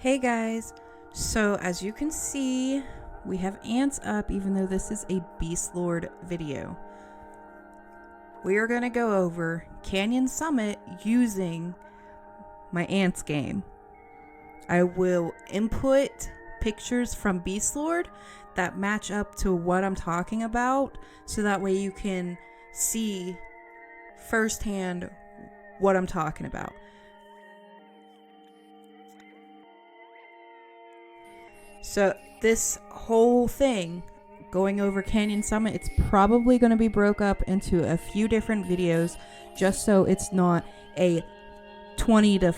Hey guys, so as you can see, we have ants up even though this is a beastlord video. We are going to go over Canyon Summit using my ants game. I will input pictures from beastlord that match up to what I'm talking about, so that way you can see firsthand what I'm talking about. So this whole thing going over Canyon Summit, it's probably going to be broke up into a few different videos just so it's not a 20 to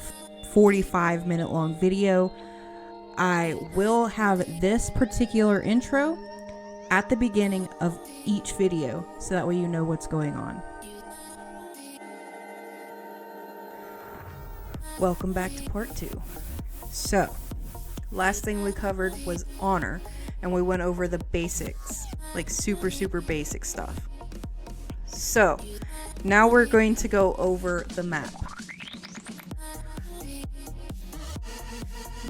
45 minute long video. I will have this particular intro at the beginning of each video so that way you know what's going on. Welcome back to part 2. So last thing we covered was honor, and we went over the basics, like super basic stuff. So now we're going to go over the map.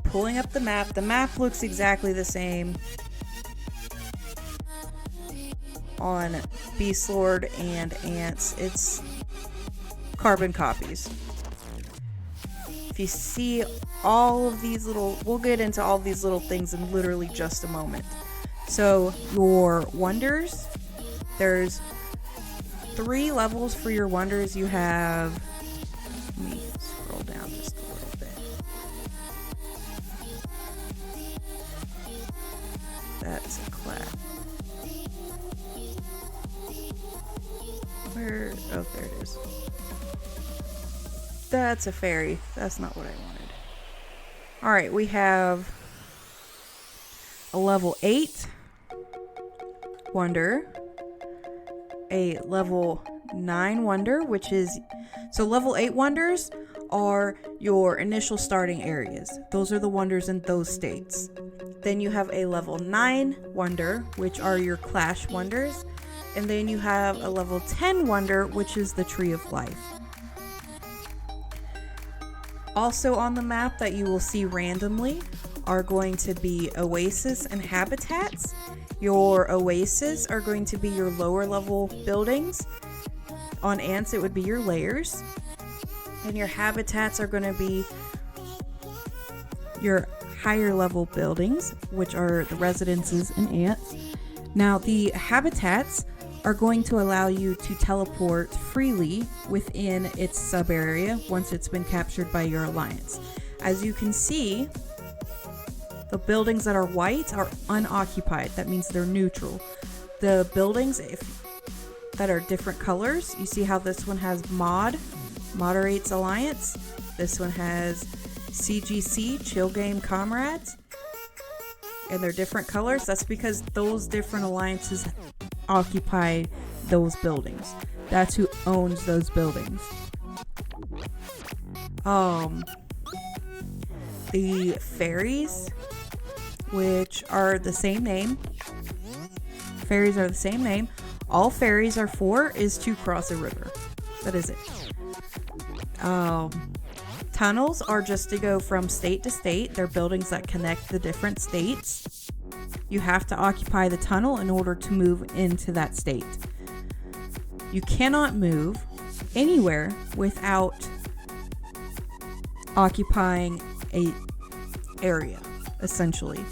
Pulling up the map looks exactly the same on beastlord and ants. It's carbon copies. If you see all of these little, we'll get into all these little things in literally just a moment. So your wonders, there's 3 levels for your wonders. You have, let me scroll down just a little bit. That's a clap. Where, oh, there it is. That's a fairy. That's not what I wanted. Alright, we have a level 8 wonder, a level 9 wonder, which is, so level 8 wonders are your initial starting areas. Those are the wonders in those states. Then you have a level 9 wonder, which are your clash wonders. And then you have a level 10 wonder, which is the tree of life. Also on the map that you will see randomly are going to be oasis and habitats. Your oasis are going to be your lower level buildings. On ants it would be your layers. And your habitats are going to be your higher level buildings, which are the residences and ants. Now the habitats are going to allow you to teleport freely within its sub area once it's been captured by your alliance. As you can see, the buildings that are white are unoccupied. That means they're neutral. The buildings that are different colors, you see how this one has moderates alliance. This one has CGC, chill game comrades, and they're different colors. That's because those different alliances occupy those buildings. That's who owns those buildings. The fairies, which are the same name. Fairies are the same name. All fairies are for is to cross a river. That is it. Tunnels are just to go from state to state. They're buildings that connect the different states. You have to occupy the tunnel in order to move into that state. You cannot move anywhere without occupying a area, essentially.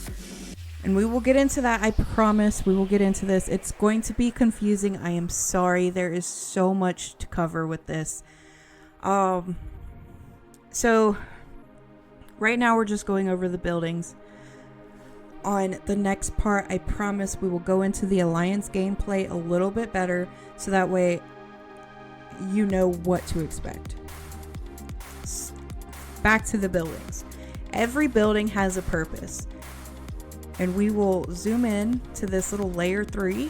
And we will get into that. I promise we will get into this. It's going to be confusing. I am sorry. There is so much to cover with this. So right now we're just going over the buildings. On the next part, I promise we will go into the alliance gameplay a little bit better, so that way you know what to expect. Back to the buildings. Every building has a purpose, and we will zoom in to this little layer 3.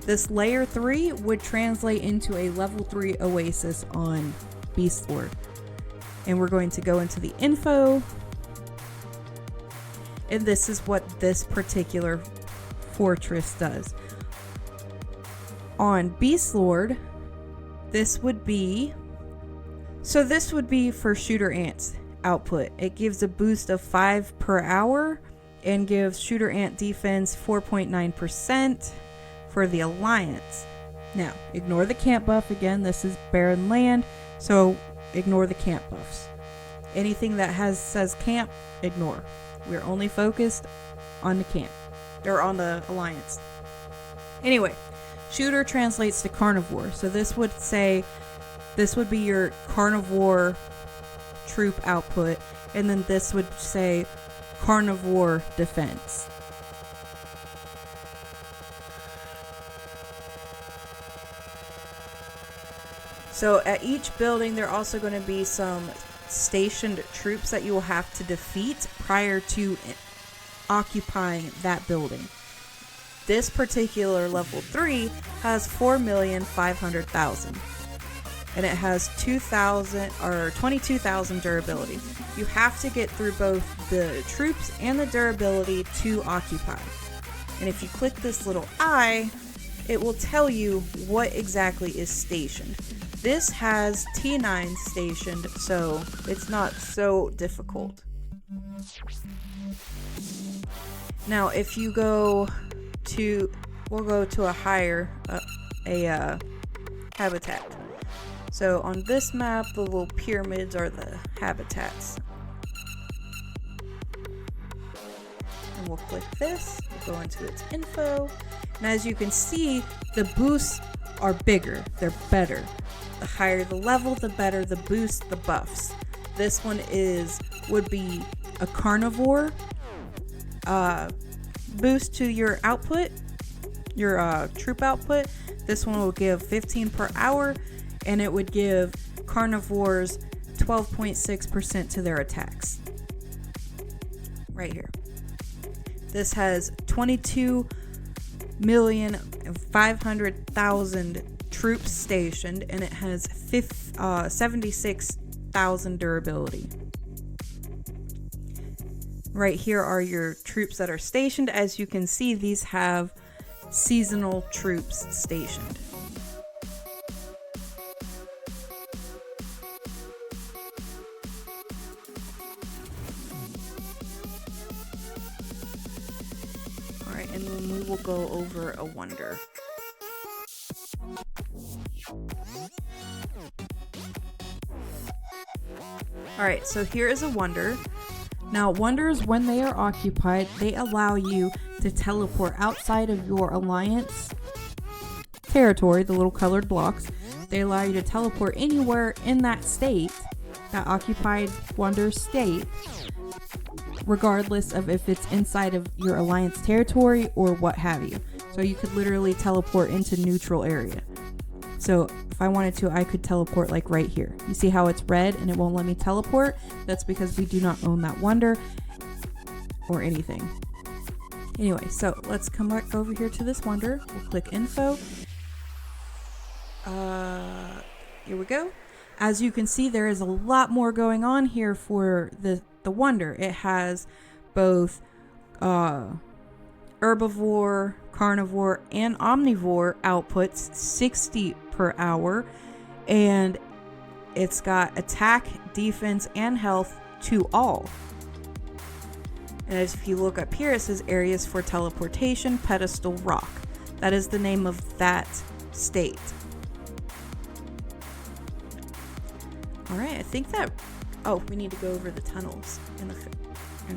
This layer 3 would translate into a level 3 oasis on beastlord, and we're going to go into the info. And this is what this particular fortress does. On beastlord, this would be So this would be for shooter ants output. It gives a boost of 5 per hour and gives shooter ant defense 4.9% for the alliance. Now, ignore the camp buff again. This is barren land, so ignore the camp buffs. Anything that says camp, ignore. We're only focused on the camp, or on the alliance. Anyway, shooter translates to carnivore. So this would be your carnivore troop output, and then this would say carnivore defense. So at each building, there are also going to be some stationed troops that you will have to defeat prior to occupying that building. This particular level 3 has 4,500,000, and it has 22,000 durability. You have to get through both the troops and the durability to occupy. And if you click this little eye, it will tell you what exactly is stationed. This has T9 stationed, so it's not so difficult. Now, if you we'll go to a higher habitat. So on this map, the little pyramids are the habitats. And we'll click this, we'll go into its info, and as you can see, the boosts are bigger, they're better. The higher the level, the better the boost, the buffs. This one would be a carnivore boost to your output, your troop output. This one will give 15 per hour, and it would give carnivores 12.6% to their attacks. Right here. This has 22,500,000 troops stationed, and it has 76,000 durability. Right here are your troops that are stationed. As you can see, these have seasonal troops stationed. Alright, and then we will go over a wonder. Alright, so here is a wonder. Now, wonders, when they are occupied, they allow you to teleport outside of your alliance territory, the little colored blocks. They allow you to teleport anywhere in that state, that occupied wonder state, regardless of if it's inside of your alliance territory or what have you. So you could literally teleport into neutral area. So if I wanted to, I could teleport like right here. You see how it's red and it won't let me teleport? That's because we do not own that wonder or anything. Anyway, so let's come back over here to this wonder. We'll click info. Here we go. As you can see, there is a lot more going on here for the wonder. It has both herbivore, carnivore, and omnivore outputs, 60 per hour, and it's got attack, defense, and health to all. And as if you look up here, it says areas for teleportation, pedestal rock. That is the name of that state. Alright, I think that... Oh, we need to go over the tunnels and the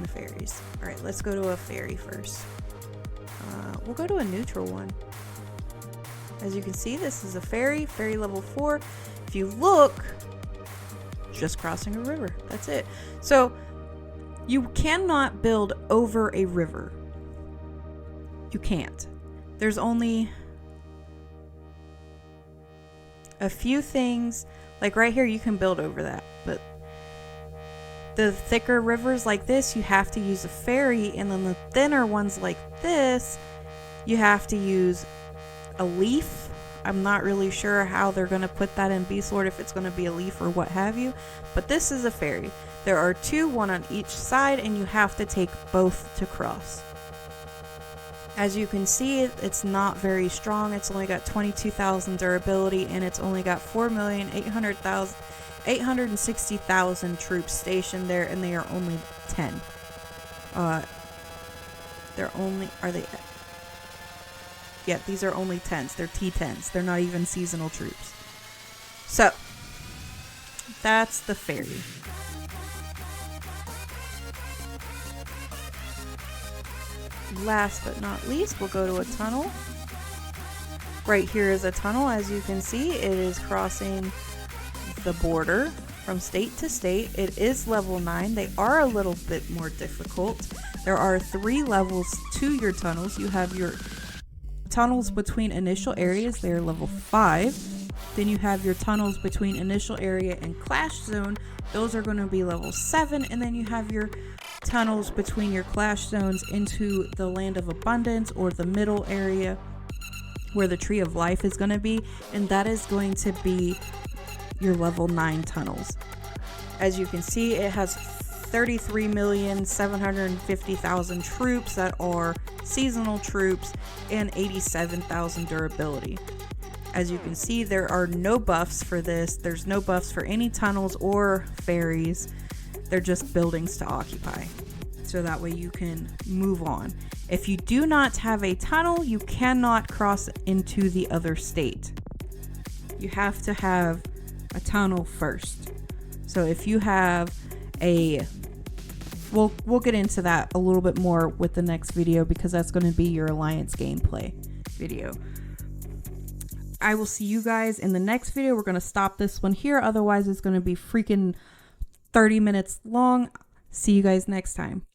ferries. Alright, let's go to a ferry first. We'll go to a neutral one. As you can see, this is a ferry level 4. If you look, just crossing a river. That's it. So, you cannot build over a river. You can't. There's only a few things, like right here you can build over that, but the thicker rivers like this, you have to use a ferry, and then the thinner ones like this, you have to use a leaf. I'm not really sure how they're going to put that in Beastlord, if it's going to be a leaf or what have you, but this is a ferry. There are two, one on each side, and you have to take both to cross. As you can see, it's not very strong. It's only got 22,000 durability, and it's only got 4,800,000. 860,000 troops stationed there, and they are only 10. Yeah, these are only 10s. They're T10s. They're not even seasonal troops. So, that's the ferry. Last but not least, we'll go to a tunnel. Right here is a tunnel. As you can see, it is crossing the border from state to state. It is level 9. They are a little bit more difficult. There are 3 levels to your tunnels. You have your tunnels between initial areas. They are level 5. Then you have your tunnels between initial area and clash zone. Those are going to be level 7. And then you have your tunnels between your clash zones into the land of abundance, or the middle area where the tree of life is going to be, and that is going to be your level 9 tunnels. As you can see, it has 33,750,000 troops that are seasonal troops and 87,000 durability. As you can see, there are no buffs for this. There's no buffs for any tunnels or ferries. They're just buildings to occupy, so that way you can move on. If you do not have a tunnel, you cannot cross into the other state. You have to have a tunnel first. So if you have a... We'll get into that a little bit more with the next video, because that's going to be your alliance gameplay video. I will see you guys in the next video. We're going to stop this one here. Otherwise, it's going to be freaking 30 minutes long. See you guys next time.